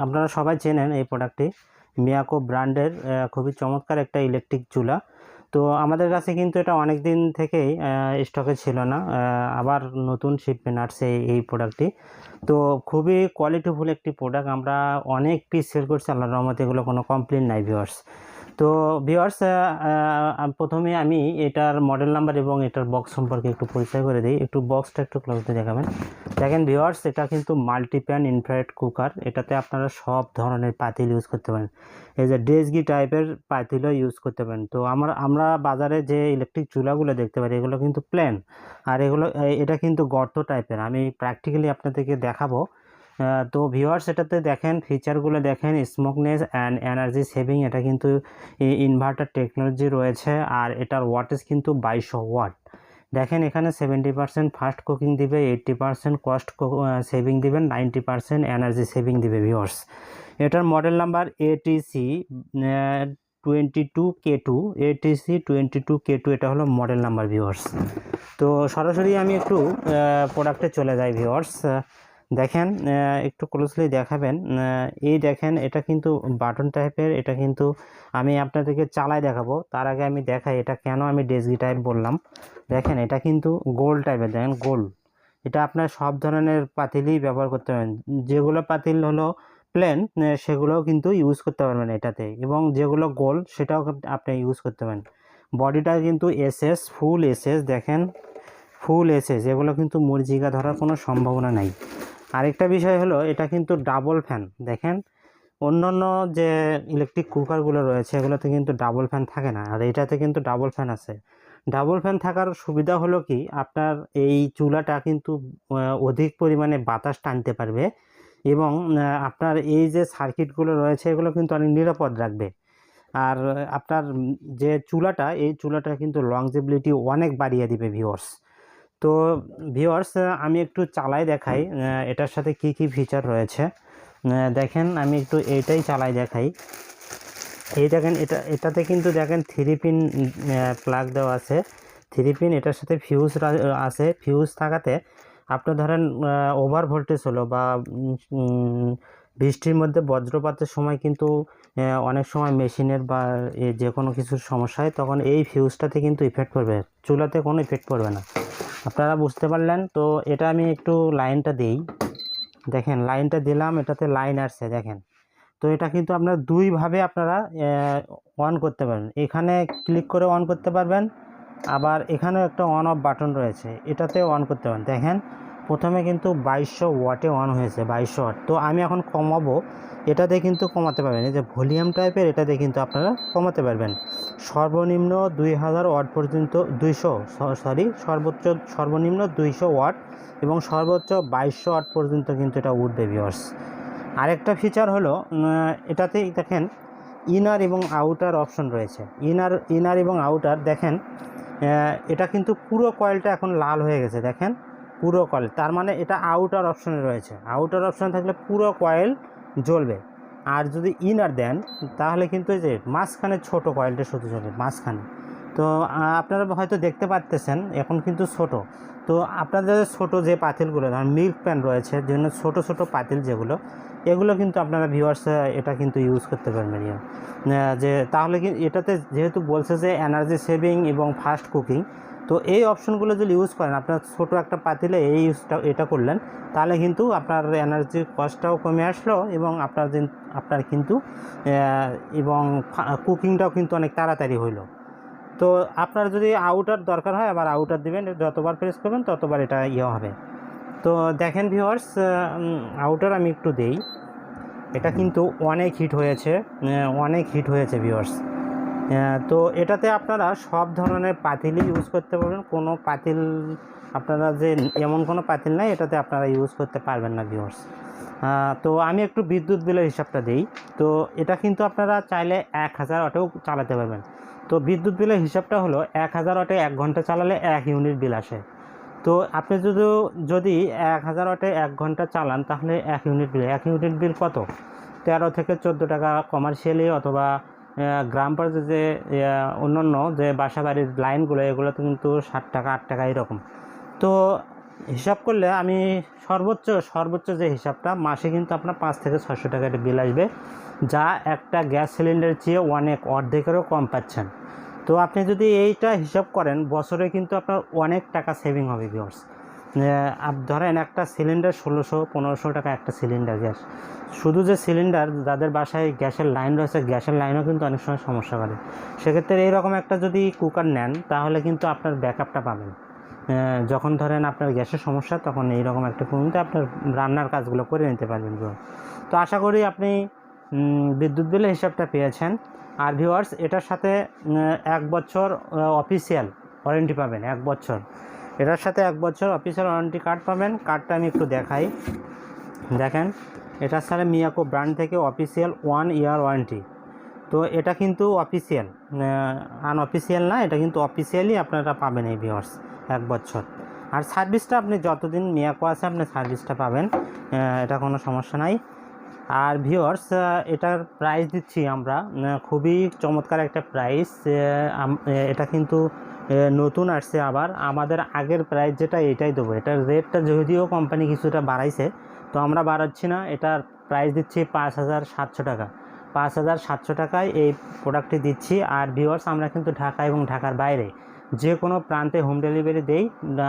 আপনারা সবাই চেনেন এই প্রোডাক্টটি মিয়াকো ব্র্যান্ডের খুবই চমৎকার একটা ইলেকট্রিক চুলা। তো আমাদের কাছে কিন্তু এটা অনেক দিন থেকেই স্টকে ছিল না, আবার নতুন শিপমেন্ট আসছে এই প্রোডাক্টটি। তো খুবই কোয়ালিটিফুল একটি প্রোডাক্ট, আমরা অনেক পিস সেল করছি, আল্লাহর রহমতে এগুলো কোনো কমপ্লেন নাই ভিউয়ার্স। তো ভিউয়ার্স, প্রথমে আমি এটার মডেল নাম্বার এবং এটার বক্স সম্পর্কে একটু পরিচয় করে দিই। একটু বক্সটা একটু ক্লোজলি দেখাবেন। দেখেন ভিউয়ার্স, এটা কিন্তু মাল্টিপ্যান ইনফ্রারেড কুকার। এটাতে আপনারা সব ধরনের পাতিল ইউজ করতে পারেন, এই যে ডেজকি টাইপের পাতিলও ইউজ করতে পারেন। তো আমরা বাজারে যে ইলেকট্রিক চুলাগুলো দেখতে পারি এগুলো কিন্তু প্লেন, আর এটা কিন্তু গর্ত টাইপের। আমি প্র্যাকটিক্যালি আপনাদেরকে দেখাবো। তো ভিউয়ার্স, এটাতে দেখেন ফিচারগুলো দেখেন, স্মোকনেস অ্যান্ড এনার্জি সেভিং, এটা কিন্তু ইনভার্টার টেকনোলজি রয়েছে, আর এটার ওয়াটেজ কিন্তু 2200 ওয়াট। দেখেন এখানে 70% ফাস্ট কুকিং দিবে, 80% কস্ট সেভিং দিবেন, 90% এনার্জি সেভিং দিবে ভিউয়ার্স। এটার model number ATC 22K2, ATC 22K2, এটা হলো মডেল নাম্বার ভিউয়ার্স। তো সরাসরি আমি একটু প্রোডাক্টে চলে যাই ভিউয়ার্স। দেখেন একটু ক্লোজলি দেখাবেন। এই দেখেন এটা কিন্তু বাটন টাইপের, এটা কিন্তু আমি আপনাদেরকে চালাই দেখাবো। তার আগে আমি দেখাই এটা কেন আমি ডেজকি টাইপ বললাম। দেখেন এটা কিন্তু গোল টাইপের, দেখেন গোল। এটা আপনার সব ধরনের পাতিলই ব্যবহার করতে পারেন, যেগুলো পাতিল হলো প্লেন সেগুলোও কিন্তু ইউজ করতে পারবেন এটাতে, এবং যেগুলো গোল সেটাও আপনি ইউজ করতে পারেন। বডিটা কিন্তু এসএস, ফুল এসএস, দেখেন ফুল এসএস, এগুলো কিন্তু মরিচিকা ধরার কোনো সম্ভাবনা নাই। আরেকটা বিষয় হলো এটা কিন্তু ডাবল ফ্যান। দেখেন অন্যান্য যে ইলেকট্রিক কুকারগুলো রয়েছে এগুলোতে কিন্তু ডাবল ফ্যান থাকে না, আর এটাতে কিন্তু ডাবল ফ্যান আছে। ডাবল ফ্যান থাকার সুবিধা হলো কি, আপনার এই চুলাটা কিন্তু অধিক পরিমাণে বাতাস টানতে পারবে, এবং আপনার এই যে সার্কিটগুলো রয়েছে এগুলো কিন্তু অনেক নিরাপদ রাখবে। আর আপনার যে চুলাটা, এই চুলাটা কিন্তু লংজিবিলিটি অনেক বাড়িয়ে দিবে ভিউয়ার্স। তো ভিউয়ার্স, আমি একটু চালাই দেখাই এটার সাথে কি কি ফিচার রয়েছে। দেখেন আমি একটু এইটাই চালাই দেখাই। এই দেখেন এটাতে কিন্তু দেখেন 3 পিন প্লাগ দেওয়া আছে, 3 পিন। এটার সাথে ফিউজ আছে। ফিউজ থাকাতে আপনি ধরেন ওভার ভোল্টেজ হলো বা বৃষ্টির মধ্যে বজ্রপাতের সময় কিন্তু অনেক সময় মেশিনের বা যে কোনো কিছুর সমস্যা হয়, তখন এই ফিউজটাতে কিন্তু ইফেক্ট পড়বে, চুলাতে কোনো ইফেক্ট পড়বে না। আপনারা বুঝতে পারলেন। তো এটা আমি একটু লাইনটা দিই। দেখেন লাইনটা দিলাম, এটাতে লাইন আসছে দেখেন। তো এটা কিন্তু আপনারা দুইভাবে আপনারা অন করতে পারেন, এখানে ক্লিক করে অন করতে পারবেন, আবার এখানেও একটা অন অফ বাটন রয়েছে, এটাতেও অন করতে পারেন। দেখেন প্রথমে কিন্তু 2200 ওয়াটে অন হয়েছে, 2200 ওয়াট। তো আমি এখন কমাবো, এটাতে কিন্তু কমাতে পারবেন, এই যে ভলিউম টাইপের, এটাতে কিন্তু আপনারা কমাতে পারবেন। সর্বনিম্ন 2000 ওয়াট পর্যন্ত, সর্বনিম্ন 200 ওয়াট এবং সর্বোচ্চ 2200 ওয়াট পর্যন্ত কিন্তু এটা উঠবে ভিউয়ার্স। আরেকটা ফিচার হলো এটাতেই দেখেন ইনার এবং আউটার অপশন রয়েছে। ইনার এবং আউটার দেখেন, এটা কিন্তু পুরো কয়েলটা এখন লাল হয়ে গেছে, দেখেন পুরো কয়েল, তার মানে এটা আউটার অপশনে রয়েছে। আউটার অপশন থাকলে পুরো কয়েল জ্বলবে। আর যদি ইনার দেন তাহলে কিন্তু এই যে মাঝখানে ছোট কয়েলটা শুধু জ্বলবে মাঝখানে। তো আপনারা হয়তো দেখতে পাচ্ছেন এখন কিন্তু ছোট। তো আপনাদের ছোট যে পাতিলগুলো, ধরুন মিল্ক প্যান রয়েছে, জন্য ছোট ছোট পাতিল যেগুলো, এগুলো কিন্তু আপনারা ভিউয়ার্স এটা কিন্তু ইউজ করতে পারবেন। যে তাহলে কি এটাতে যেহেতু বলছে যে এনার্জি সেভিং এবং ফাস্ট কুকিং, তো এই অপশনগুলো যদি ইউজ করেন, আপনার ছোট একটা পাতিলে এটা করলেন, তাহলে কিন্তু আপনার এনার্জির কস্টটাও কমে আসলো, এবং আপনার কিন্তু এবং কুকিংটাও কিন্তু অনেক তাড়াতাড়ি হইলো। তো আপনার যদি আউটার দরকার হয় আবার আউটার দিবেন, যতবার প্রেস করবেন ততবার এটা হবে। তো দেখেন ভিউয়ার্স, আউটার আমি একটু দেই, এটা কিন্তু অনেক হিট হয়েছে ভিউয়ার্স। তো এটাতে আপনারা সব ধরনের পাতিলই ইউজ করতে পারবেন, কোনো পাতিল আপনারা যে এমন কোনো পাতিল নাই এটাতে আপনারা ইউজ করতে পারবেন না ভিউয়ার্স। তো আমি একটু বিদ্যুৎ বিলের হিসাবটা দিই। তো এটা কিন্তু আপনারা চাইলে 1000 ওয়াটেও চালাতে পারবেন। তো বিদ্যুৎ বিলের হিসাবটা হলো 1000 ওয়াটে 1 ঘন্টা চালালে 1 ইউনিট বিল আসে। তো আপনি যদি 1000 ওয়াটে 1 ঘন্টা চালান তাহলে 1 ইউনিট বিল কত? 13 থেকে 14 টাকা কমার্শিয়ালি, অথবা গ্রাম পর্যায়ে যে অন্যান্য যে বাসা বাড়ির লাইনগুলো, এগুলোতে কিন্তু 7 টাকা 8 টাকা এরকম। তো হিসাব করলে আমি সর্বোচ্চ যে হিসাবটা মাসে কিন্তু আপনার 5 থেকে 600 টাকা একটা বিল আসবে, যা একটা গ্যাস সিলিন্ডারের চেয়ে অনেক অর্ধেকেরও কম পাচ্ছেন। তো আপনি যদি এইটা হিসাব করেন বছরে কিন্তু আপনার অনেক টাকা সেভিং হবে ভিউয়ার্স। ধরেন একটা সিলিন্ডার 1600-1500 টাকা একটা সিলিন্ডার গ্যাস। শুধু যে সিলিন্ডার, যাদের বাসায় গ্যাসের লাইন রয়েছে গ্যাসের লাইনও কিন্তু অনেক সময় সমস্যা করে। সেক্ষেত্রে এইরকম একটা যদি কুকার নেন তাহলে কিন্তু আপনার ব্যাকআপটা পাবেন। যখন ধরেন আপনার গ্যাসের সমস্যা তখন এইরকম একটা কুকারে আপনার রান্নার কাজগুলো করে নিতে পারবেন ভিউয়ার্স। তো আশা করি আপনি বিদ্যুৎ বিলের হিসাবটা পেয়েছেন। আর ভিউয়ার্স এটার সাথে 1 বছর অফিসিয়াল ওয়ারেন্টি পাবেন। 1 বছর এটার সাথে 1 বছর অফিসিয়াল ওয়ারেন্টি কার্ড পাবেন। কার্ডটা আমি একটু দেখাই, দেখেন এটার সাথে মিয়াকো ব্র্যান্ড থেকে অফিসিয়াল 1 ইয়ার ওয়ারেন্টি। তো এটা কিন্তু অফিসিয়াল, আনঅফিসিয়াল না, এটা কিন্তু অফিসিয়ালি আপনারা পাবেন এই ভিউয়ার্স 1 বছর। আর সার্ভিসটা আপনি যতদিন মিয়াকো আছে আপনি সার্ভিসটা পাবেন, এটা কোনো সমস্যা নাই। আর ভিউয়ার্স এটার প্রাইস দিচ্ছি আমরা খুবই চমৎকার একটা প্রাইস। এটা কিন্তু নতুন আসছে, আবার আমাদের আগের প্রাইস যেটা এটাই দেবো। এটার রেটটা যদিও কোম্পানি কিছুটা বাড়াইছে, তো আমরা বাড়াচ্ছি না, এটার প্রাইস দিচ্ছি 5700 টাকা। 5700 টাকায় এই প্রোডাক্টটি দিচ্ছি। আর ভিউয়ার্স আমরা কিন্তু ঢাকা এবং ঢাকার বাইরে যে কোনো প্রান্তে হোম ডেলিভারি দেই।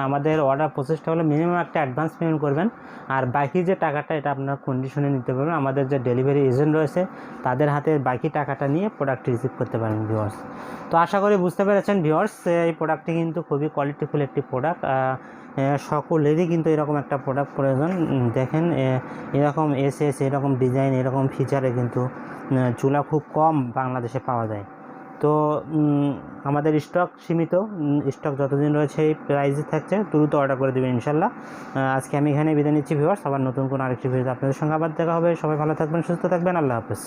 আমাদের অর্ডার প্রসেসটা হলো মিনিমাম একটা অ্যাডভান্স পেমেন্ট করবেন, আর বাকি যে টাকাটা এটা আপনার কন্ডিশনে নিতে পারবেন। আমাদের যে ডেলিভারি এজেন্ট রয়েছে তাদের হাতে বাকি টাকাটা নিয়ে প্রোডাক্ট রিসিভ করতে পারবেন ভিউয়ার্স। তো আশা করি বুঝতে পেরেছেন ভিউয়ার্স, এই প্রোডাক্টটি কিন্তু খুবই কোয়ালিটিফুল একটি প্রোডাক্ট। সকলেরই কিন্তু এরকম একটা প্রোডাক্ট প্রয়োজন। দেখেন এরকম এরকম ডিজাইন, এরকম ফিচারে কিন্তু চুলা খুব কম বাংলাদেশে পাওয়া যায়। তো আমাদের স্টক সীমিত, স্টক যতদিন রয়েছে এই প্রাইসে থাকছে, দ্রুত অর্ডার করে দেবেন ইনশাল্লাহ। আজকে আমি এখানে বিদায় নিচ্ছি ভিউয়ার্স, আবার নতুন কোনো আরেকটি ভিডিওতে আপনাদের সঙ্গে আবার দেখা হবে। সবাই ভালো থাকবেন, সুস্থ থাকবেন, আল্লাহ হাফেজ।